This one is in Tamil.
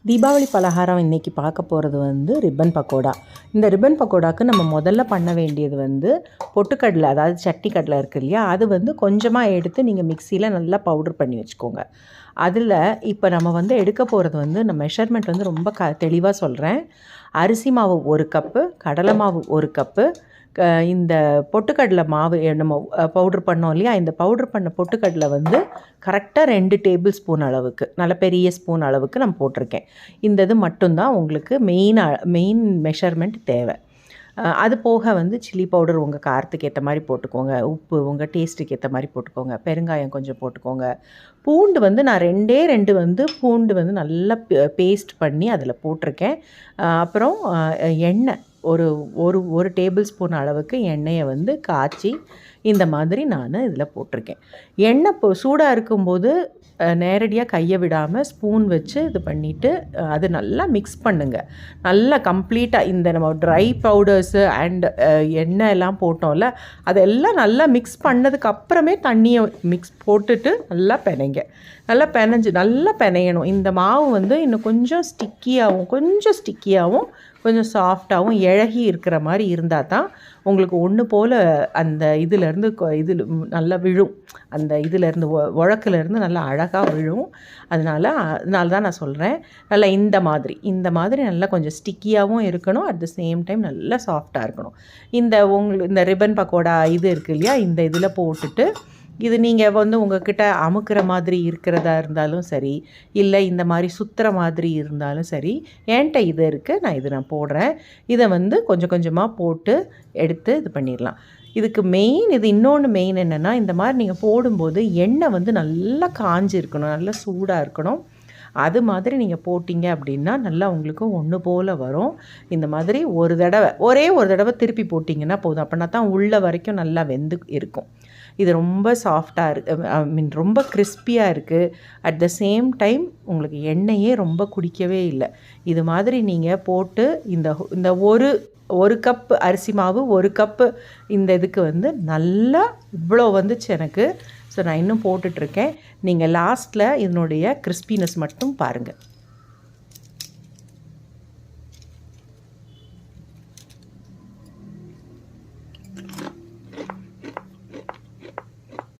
தீபாவளி பலகாரம் இன்றைக்கி பார்க்க போகிறது வந்து ரிப்பன் பக்கோடா. இந்த ரிப்பன் பக்கோடாவுக்கு நம்ம முதல்ல பண்ண வேண்டியது வந்து பொட்டுக்கடலை, அதாவது சட்னி கடலை இருக்குது இல்லையா, அது வந்து கொஞ்சமாக எடுத்து நீங்கள் மிக்சியில் நல்லா பவுடர் பண்ணி வச்சுக்கோங்க. அதில் இப்போ நம்ம வந்து எடுக்க போகிறது வந்து நம்ம மெஷர்மெண்ட் வந்து ரொம்ப தெளிவாக சொல்கிறேன். அரிசி மாவு 1 கப்பு, கடலை மாவு 1 கப்பு, இந்த பொட்டுக்கடலை மாவு நம்ம பவுட்ரு பண்ணோம் இல்லையா, இந்த பவுட்ரு பண்ண பொட்டுக்கடலை வந்து கரெக்டாக 2 டேபிள் ஸ்பூன் அளவுக்கு, நல்ல பெரிய ஸ்பூன் அளவுக்கு நான் போட்டிருக்கேன். இந்த இது மட்டும்தான் உங்களுக்கு மெயின் மெஷர்மெண்ட் தேவை. அது போக வந்து சில்லி பவுடர் உங்கள் காரத்துக்கு ஏற்ற மாதிரி போட்டுக்கோங்க, உப்பு உங்கள் டேஸ்ட்டுக்கு ஏற்ற மாதிரி போட்டுக்கோங்க, பெருங்காயம் கொஞ்சம் போட்டுக்கோங்க. பூண்டு வந்து நான் 2 வந்து பூண்டு வந்து நல்லா பேஸ்ட் பண்ணி அதில் போட்டிருக்கேன். அப்புறம் எண்ணெய் ஒரு டேபிள் ஸ்பூன் அளவுக்கு எண்ணெயை வந்து காய்ச்சி இந்த மாதிரி நான் இதில் போட்டிருக்கேன். எண்ணெய் சூடாக இருக்கும்போது நேரடியாக கையை விடாமல் ஸ்பூன் வச்சு இது பண்ணிவிட்டு அது நல்லா மிக்ஸ் பண்ணுங்கள். நல்லா கம்ப்ளீட்டாக இந்த நம்ம ட்ரை பவுடர்ஸு அண்ட் எண்ணெய் எல்லாம் போட்டோம்ல, அதெல்லாம் நல்லா மிக்ஸ் பண்ணதுக்கப்புறமே தண்ணியை மிக்ஸ் போட்டுட்டு நல்லா நல்லா பெனையணும். இந்த மாவு வந்து இன்னும் கொஞ்சம் ஸ்டிக்கியாகவும் கொஞ்சம் சாஃப்டாகவும் இழகி இருக்கிற மாதிரி இருந்தால் தான் உங்களுக்கு ஒன்று போல் அந்த இதிலேருந்து நல்லா விழும், அந்த இதிலேருந்து உழக்குலேருந்து நல்லா அழகாக விழும். அதனால தான் நான் சொல்கிறேன், நல்லா இந்த மாதிரி நல்லா கொஞ்சம் ஸ்டிக்கியாகவும் இருக்கணும், அட் த சேம் டைம் நல்லா சாஃப்டாக இருக்கணும். இந்த ரிப்பன் பக்கோடா இது இருக்குது இல்லையா, இந்த இதில் போட்டுட்டு இது நீங்கள் வந்து உங்கள்கிட்ட அமுக்கிற மாதிரி இருக்கிறதா இருந்தாலும் சரி, இல்லை இந்த மாதிரி சுற்றுற மாதிரி இருந்தாலும் சரி, என்கிட்ட இது இருக்குது, நான் போடுறேன். இதை வந்து கொஞ்சம் கொஞ்சமாக போட்டு எடுத்து இது பண்ணிடலாம். இதுக்கு இன்னொன்று மெயின் என்னென்னா, இந்த மாதிரி நீங்கள் போடும்போது எண்ணெய் வந்து நல்லா காஞ்சி இருக்கணும், நல்லா சூடாக இருக்கணும். அது மாதிரி நீங்கள் போட்டிங்க அப்படின்னா நல்லா உங்களுக்கு ஒன்று போல் வரும். இந்த மாதிரி ஒரே ஒரு தடவை திருப்பி போட்டிங்கன்னா போதும், அப்படின்னா தான் உள்ள வரைக்கும் நல்லா வெந்து இருக்கும். இது ரொம்ப சாஃப்டாக ரொம்ப கிறிஸ்பியாக இருக்குது. அட் த சேம் டைம் உங்களுக்கு எண்ணெயே ரொம்ப குடிக்கவே இல்லை. இது மாதிரி நீங்கள் போட்டு இந்த ஒரு கப் அரிசி மாவு 1 கப்பு இந்த இதுக்கு வந்து நல்லா இவ்வளோ வந்துச்சு எனக்கு. ஸோ நான் இன்னும் போட்டுட்ருக்கேன். நீங்கள் லாஸ்ட்டில் இதனுடைய கிறிஸ்பினஸ் மட்டும் பாருங்கள்.